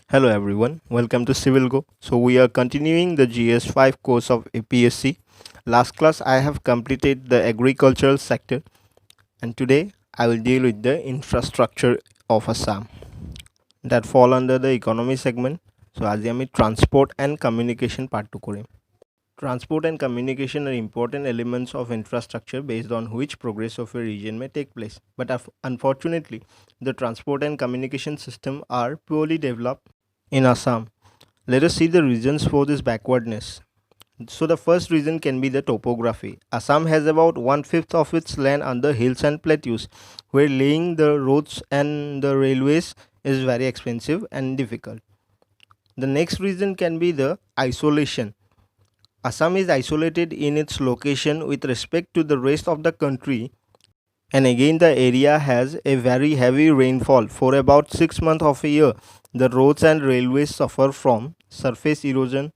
Hello everyone, welcome to CivilGo. So we are continuing the GS-5 course of APSC. Last class I have completed the agricultural sector and today I will deal with the infrastructure of Assam that fall under the economy segment. So আজি আমি transport and communication part to Karim. Transport and communication are important elements of infrastructure based on which progress of a region may take place. But unfortunately, the transport and communication system are poorly developed in Assam. Let us see the reasons for this backwardness. So the first reason can be the topography. Assam has about 1/5 of its land under hills and plateaus, where laying the roads and the railways is very expensive and difficult. The next reason can be the isolation. Assam is isolated in its location with respect to the rest of the country, and again the area has a very heavy rainfall for about 6 months of a year. The roads and railways suffer from surface erosion.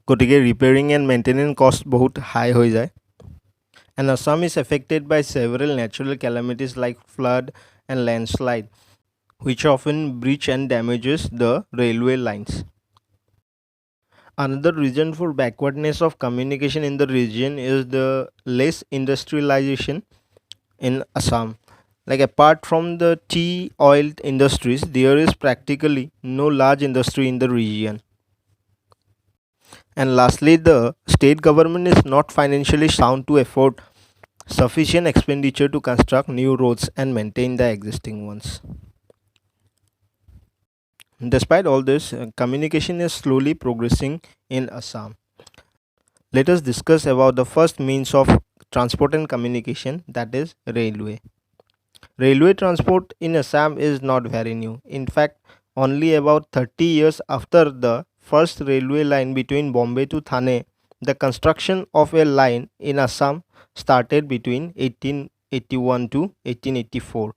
গতিকে repairing and maintenance cost বহুত high হৈ যায়. And Assam is affected by several natural calamities like flood and landslide, which often breach and damages the railway lines. Another reason for backwardness of communication in the region is the less industrialization in Assam. Like apart from the tea oil industries, there is practically no large industry in the region. And lastly, the state government is not financially sound to afford sufficient expenditure to construct new roads and maintain the existing ones. Despite all this, communication is slowly progressing in Assam. Let us discuss about the first means of transport and communication, that is railway. Railway transport in Assam is not very new. In fact, only about 30 years after the first railway line between Bombay to Thane, the construction of a line in Assam started between 1881 to 1884.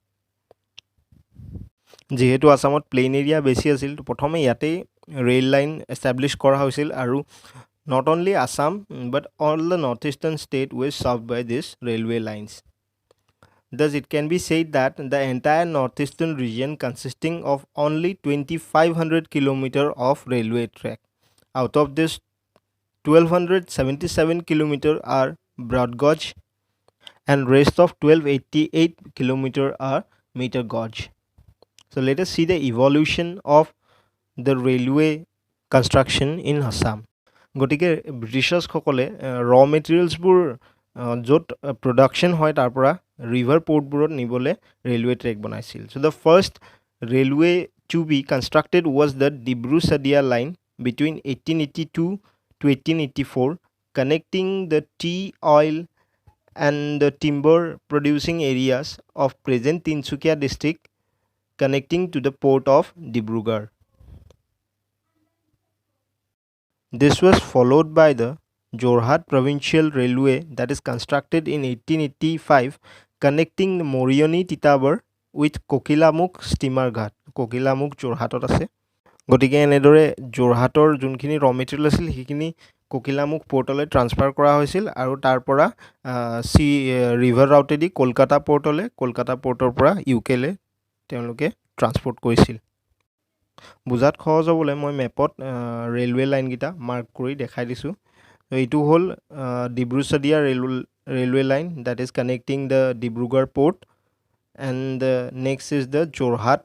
যেহেতু আসামত plain area বেছি আছিল প্ৰথমে ইয়াতেই rail line establish কৰা হৈছিল আৰু not only Assam but all the northeastern state were served by these railway lines. Thus, it can be said that the entire northeastern region consisting of only 2500 km of railway track. Out of this, 1277 km are broad gauge and rest of 1288 km are meter gauge. So let us see the evolution of the railway construction in Assam. গতিকে ব্ৰিটিছাৰ্ছসকলে ৰ মেটেৰিয়েলছবোৰ য'ত production হয় তাৰ পৰা river পোৰ্টবোৰত নিবলৈ railway track বনাইছিল. So' the first railway to be constructed was the Dibru Sadiya line between 1882 to 1884, connecting the tea oil and the timber producing areas of present Tinsukia district, connecting to the port of Dibrugarh. This was followed by the Jorhat Provincial Railway that is constructed in 1885, connecting Morioni Titabar with Kokilamuk steamer ghat. Kokilamuk Jorhatot আছে. গতিকে এনেদৰে যোৰহাটৰ যোনখিনি ৰ material আছিল সেইখিনি কোকিলামুখ পোৰ্টলৈ transfer কৰা হৈছিল আৰু তাৰ পৰা ৰিভাৰ ৰাউটেদি কলকাতা পোৰ্টলৈ, কলকাতা পোৰ্টৰ পৰা ইউকেলৈ তেওঁলোকে ট্ৰান্সপৰ্ট কৰিছিল. বুজাত সহজ হ'বলৈ মই মেপত ৰেলৱে লাইনকেইটা মাৰ্ক কৰি দেখাই দিছোঁ. এইটো হ'ল Dibru Sadiya railway line that is connecting the Dibrugarh port, and next is the Jorhat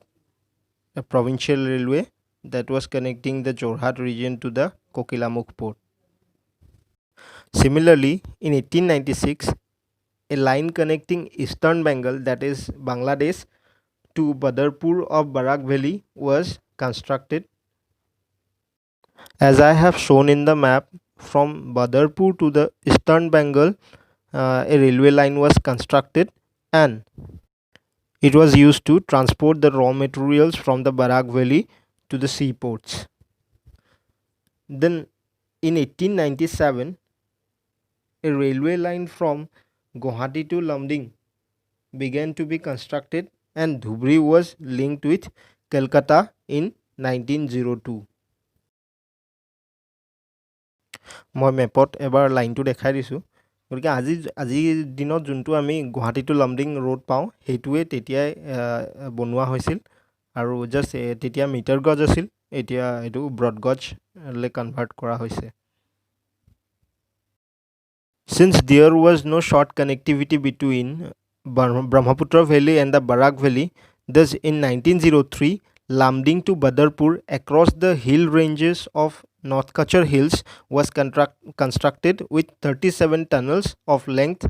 provincial railway that was connecting the Jorhat region to the Kokilamukh port. Similarly, in 1896, a line connecting Eastern Bengal, that is Bangladesh, to Badarpur of Barak Valley was constructed. As I have shown in the map, from Badarpur to the Eastern Bengal, a railway line was constructed and it was used to transport the raw materials from the Barak Valley to the seaports. Then in 1897, a railway line from Guwahati to Lamding began to be constructed and Dhubri was linked with Calcutta in 1902. মই মেপত এবাৰ লাইনটো দেখাই দিছোঁ. গতিকে আজিৰ দিনত যোনটো আমি গুৱাহাটী টু লামডিং ৰোড পাওঁ সেইটোৱে তেতিয়াই বনোৱা হৈছিল আৰু জাষ্ট তেতিয়া মিটাৰ গজ আছিল এতিয়া এইটো ব্ৰড গজলৈ কনভাৰ্ট কৰা হৈছে Since there was no short connectivity between Brahmaputra Valley and the Barak Valley, thus in 1903, Lamding to Badarpur across the hill ranges of North Kachar Hills was constructed with 37 tunnels of length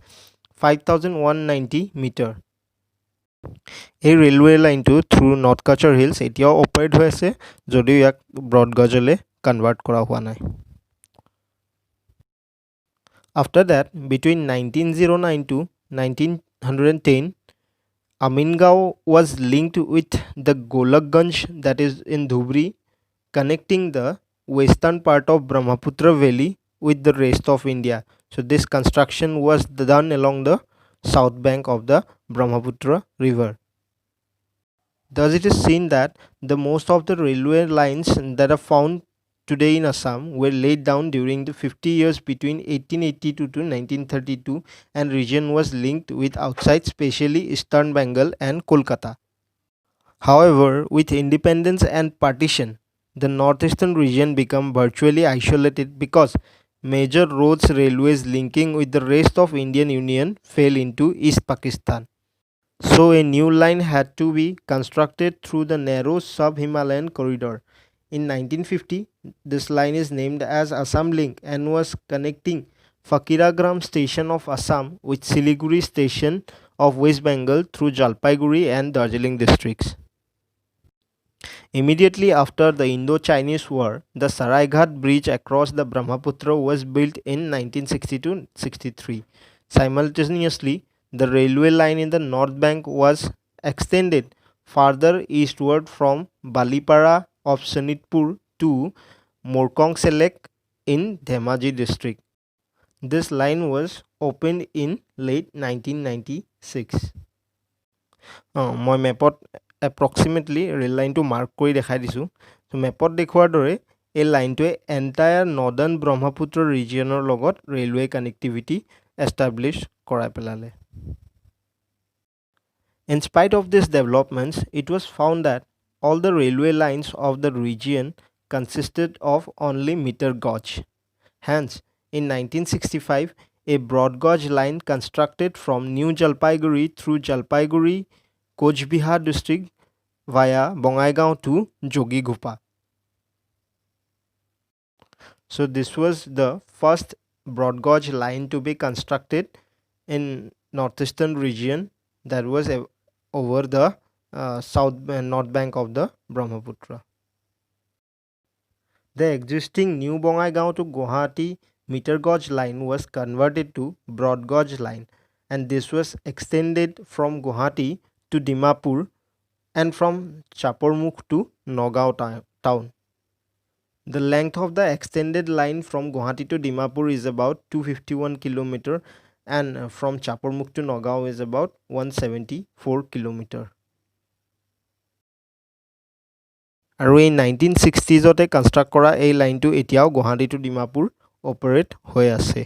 5,190 meter. এই railway লাইনটো through north Cachar hills এতিয়াও operate হৈ আছে যদিও ইয়াক broad গজলৈ convert কৰা হোৱা নাই After that, between 1909 to 1910, Amingao was linked with the Golakganj that is in Dhubri, connecting the western part of Brahmaputra Valley with the rest of India. So this construction was done along the south bank of the Brahmaputra river. Thus it is seen that the most of the railway lines that are found today in Assam were laid down during the 50 years between 1882 to 1932 and region was linked with outside especially Eastern Bengal and Kolkata. However, with independence and partition, the northeastern region became virtually isolated because major roads railways linking with the rest of Indian Union fell into East Pakistan. So a new line had to be constructed through the narrow sub-Himalayan corridor. In 1950, this line is named as Assam Link and was connecting Fakiragram station of Assam with Siliguri station of West Bengal through Jalpaiguri and Darjeeling districts. Immediately after the Indo-Chinese War, the Saraighat Bridge across the Brahmaputra was built in 1962-63. Simultaneously, the railway line in the north bank was extended farther eastward from Balipara of Sonitpur to Morkong Selek in Dhemaji district. This line was opened in late 1996. মই মেপত approximately rail লাইনটো mark কৰি দেখাই দিছোঁ চ' মেপত দেখুৱাৰ দৰে এই লাইনটোৱে entire northern Brahmaputra ৰিজিয়নৰ লগত ৰেলৱে কানেক্টিভিটি এষ্টাব্লিছ কৰাই পেলালে In spite of these developments, it was found that all the railway lines of the region consisted of only meter gauge. Hence, in 1965, a broad gauge line constructed from New Jalpaiguri through Jalpaiguri, Coach Bihar district via Bongaigaon to Jogighopa. So this was the first broad gauge line to be constructed in northeastern region that was over the north bank of the Brahmaputra. The existing New Bongaigaon to Guwahati meter gauge line was converted to broad gauge line and this was extended from Guwahati to Dimapur and from Chapormukh to Nagaon town. The length of the extended line from Guwahati to Dimapur is about 251 km and from Chapormukh to Nagaon is about 174 km. আৰু এই 1960sতে construct কৰা এই লাইনটো এতিয়াও Guwahati two Dimapur operate হৈ আছে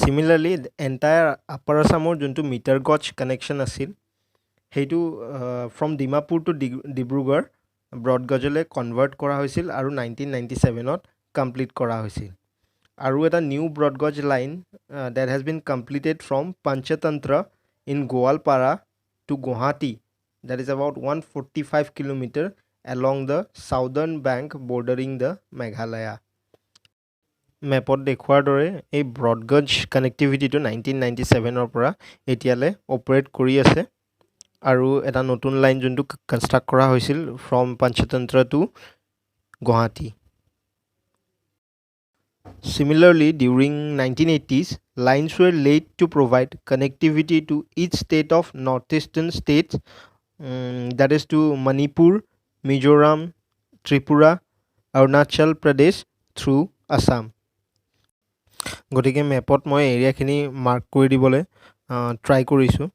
Similarly, entire Upper Assamৰ যোনটো metre গজ কানেকশ্যন আছিল সেইটো from Dimapur to Dibrugarh broad গজলৈ কনভাৰ্ট কৰা হৈছিল আৰু 1997ত কমপ্লিট কৰা হৈছিল আৰু এটা new broad gauge line that has been completed from Panchatantra in Goalpara to Guwahati that is about 145 km along the southern bank bordering the Meghalaya. মেপত দেখুৱাৰ দৰে এই ব্ৰড গজ কানেক্টিভিটিটো 1997ৰ পৰা এতিয়ালৈ অপাৰেট কৰি আছে আৰু এটা নতুন লাইন যোনটো কনষ্ট্ৰাক্ট কৰা হৈছিল from Panchatantra to Guwahati Similarly, during 1980s, lines were laid to provide connectivity to each state of northeastern states, that is to Manipur, Mizoram, Tripura, Arunachal Pradesh through Assam. গতিকে মেপত মই এৰিয়াখিনি মাৰ্ক কৰি দিবলৈ ট্ৰাই কৰিছোঁ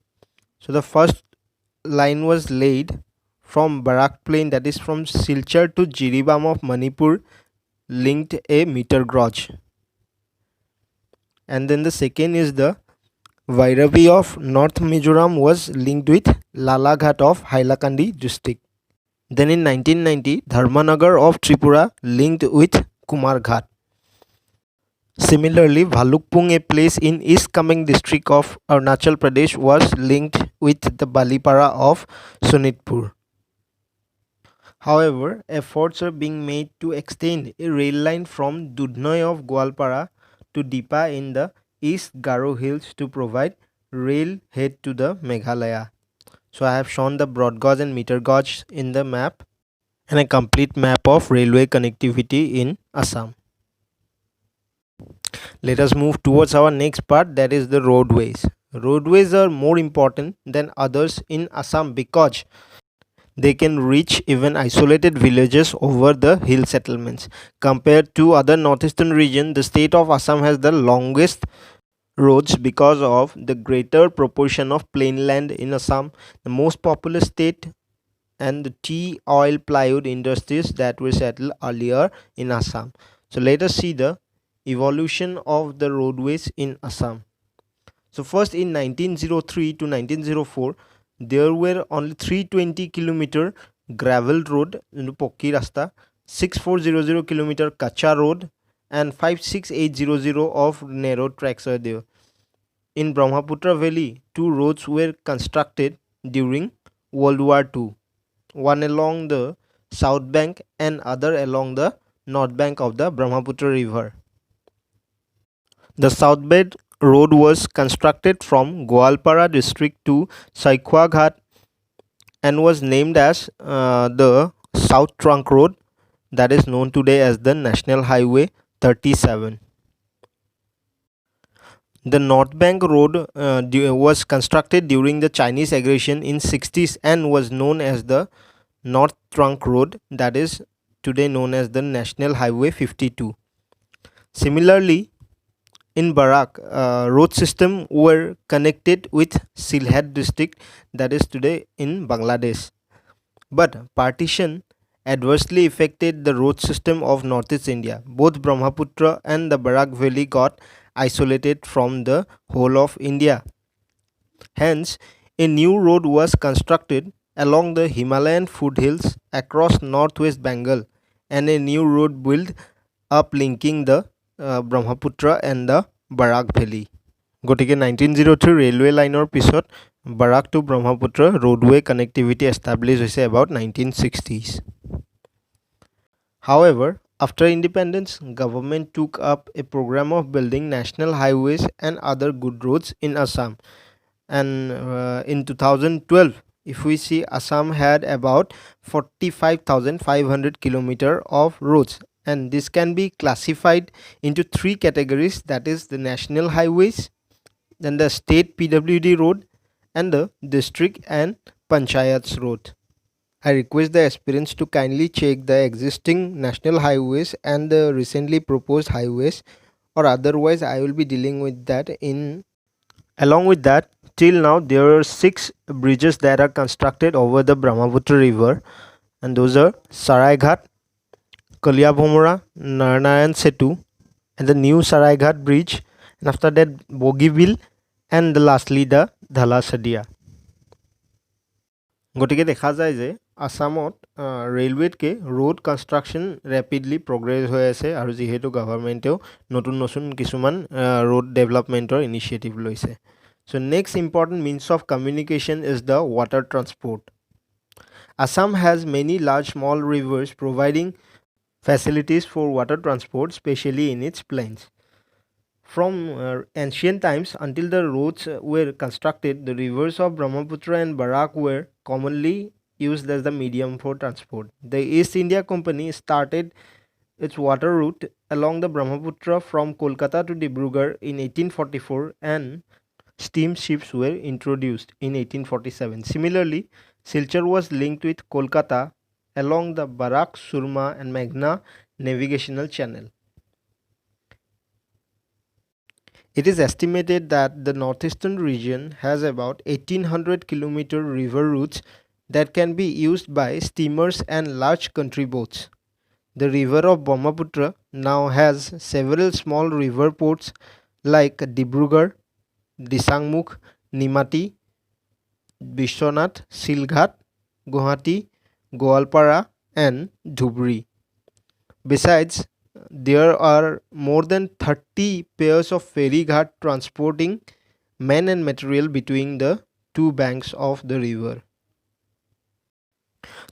So the first line was laid from Barak Plain that is from Silchar to Jiribam of Manipur linked a meter gauge. And then the second is the Vairavi of North Mizoram was linked with Lalaghat of Hailakandi district. Then in 1990, Dharmanagar of Tripura linked with Kumarghat. Similarly, Bhalukpung, a place in East Kameng district of Arunachal Pradesh, was linked with the Balipara of Sonitpur. However, efforts are being made to extend a rail line from Dudhnoi of Gwalpara to Dipa in the East Garo Hills to provide rail head to the Meghalaya. So I have shown the broad gauge and meter gauge in the map and a complete map of railway connectivity in Assam. Let us move towards our next part, that is the roadways. Roadways are more important than others in Assam because they can reach even isolated villages over the hill settlements. Compared to other northeastern region, the state of Assam has the longest roads because of the greater proportion of plain land in Assam, the most populous state, and the tea, oil, plywood industries that were settled earlier in Assam. So let us see the evolution of the roadways in Assam. So first in 1903 to 1904, there were only 320 kilometer gravel road, Pokki Rasta, 6400 kilometer Kacha road, and 56800 of narrow tracks are there. In Brahmaputra Valley, 2 roads were constructed during World War II, one along the south bank and other along the north bank of the Brahmaputra river. The south bank road was constructed from Gwalpara district to Saikhwa Ghat and was named as the South Trunk Road, that is known today as the National Highway 37. The North Bank Road was constructed during the Chinese aggression in 60s and was known as the North Trunk Road, that is today known as the National Highway 52. Similarly, in Barak, road system were connected with Sylhet district, that is today in Bangladesh. But partition adversely affected the road system of Northeast India. Both Brahmaputra and the Barak Valley got isolated from the whole of India. Hence, a new road was constructed along the Himalayan foothills across northwest Bengal, and a new road built up linking the Brahmaputra and the Barak Valley. গতিকে 1903 railway লাইনৰ পিছত Barak to Brahmaputra roadway connectivity established হৈছে about 1960s. However, after independence, government took up a program of building national highways and other good roads in Assam. And in 2012, if we see, Assam had about 45,500 kilometers of roads, and this can be classified into 3 categories, that is the national highways, then the state PWD road, and the district and panchayats road. I request the aspirants to kindly check the existing national highways and the recently proposed highways, or otherwise I will be dealing with that in. Along with that, till now there are 6 bridges that are constructed over the Brahmaputra river, and those are Saraighat, Kaliabhomora, Naranayan Setu, and the new Saraighat bridge, and after that Bogiville, and lastly the Dhalasadia. গতিকে দেখা যায় যে আসামত ৰেলৱেতকৈ road construction rapidly progress হৈ আছে, আৰু যিহেতু গভৰ্ণমেণ্টেও নতুন নতুন কিছুমান ৰোড ডেভেলপমেণ্টৰ ইনিচিয়েটিভ লৈছে. চ' next important means of communication is the water transport. Assam has many large small rivers providing facilities for water transport, especially in its plains. From ancient times until the roads were constructed, the rivers of Brahmaputra and Barak were commonly used as the medium for transport. The East India Company started its water route along the Brahmaputra from Kolkata to Dibrugarh in 1844, and steamships were introduced in 1847. Similarly, Silchar was linked with Kolkata along the Barak, Surma, and Meghna navigational channel. It is estimated that the northeastern region has about 1800 kilometer river routes that can be used by steamers and large country boats. The river of Brahmaputra now has several small river ports like Dibrugarh, Disangmukh, Nimati, Bishwanath, Silghat, Guwahati, Goalpara, and Dhubri. Besides, there are more than 30 pairs of ferry ghat transporting men and material between the two banks of the river.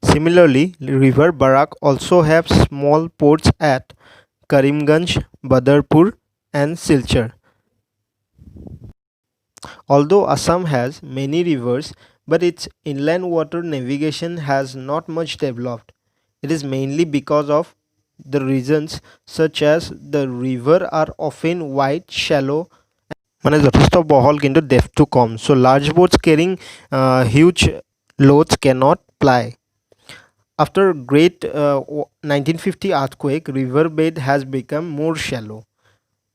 Similarly, River Barak also have small ports at Karimganj, Badarpur, and Silchar. Although Assam has many rivers, but its inland water navigation has not much developed. It is mainly because of the reasons such as the river are often wide, shallow, মানে যথেষ্ট বহল কিন্তু ডেপথটো কম, so large boats carrying huge loads cannot ply. After great 1950 earthquake, river bed has become more shallow.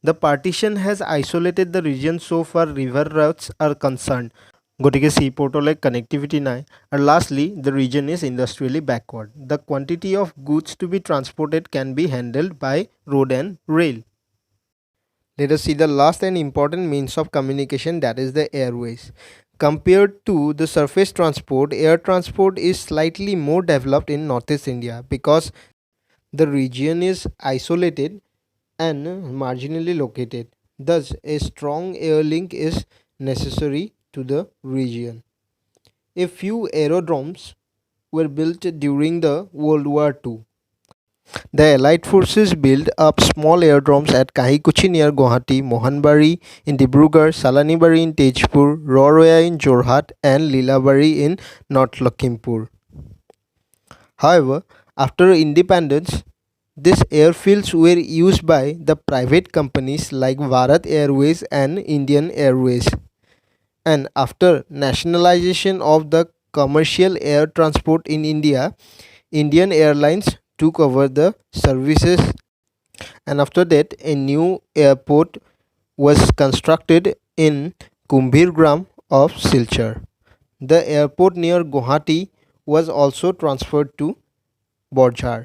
The partition has isolated the region so far river routes are concerned. গতিকে sea পোৰ্টলৈ connectivity নাই, আৰু lastly the region is industrially backward. The quantity of goods to be transported can be handled by road and rail. Let us see the last and important means of communication, that is the airways. Compared to the surface transport, air transport is slightly more developed in Northeast India because the region is isolated and marginally located. Thus, a strong air link is necessary to the region. A few aerodromes were built during the World War II. The Allied forces built up small aerodromes at Kahikuchi near Guwahati, Mohanbari in Dibrugarh, Salanibari in Tejpur, Rourkela in Jorhat, and Lilabari in North Lakhimpur. However, after independence, these airfields were used by the private companies like Bharat Airways and Indian Airways. And after nationalization of the commercial air transport in India, Indian Airlines took over the services, and after that a new airport was constructed in Kumbhirgram of Silchar. The airport near Guwahati was also transferred to Borjhar.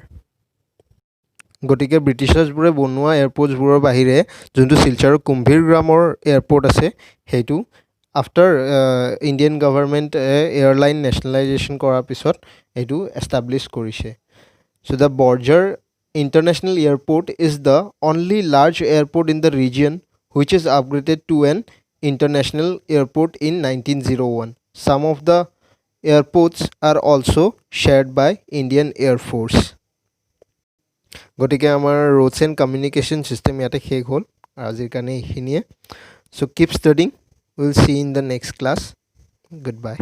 গতিকে ব্ৰিটিছাৰ্ছবোৰে বনোৱা এয়াৰপৰ্টছবোৰৰ বাহিৰে যোনটো শিলচৰৰ কুম্ভীৰগ্ৰামৰ airport আছে সেইটো after Indian government airline nationalisation কৰাৰ পিছত এইটো এষ্টাব্লিছ কৰিছে. So' the Borjhar international airport is the only large airport in the region which is upgraded to an international airport in 1901. Some of the airports are also shared by Indian Air Force. গতিকে আমাৰ roads and communication system ইয়াতে শেষ হ'ল আজিৰ কাৰণে এইখিনিয়ে. চ' keep studying, will C in the next class. Good bye.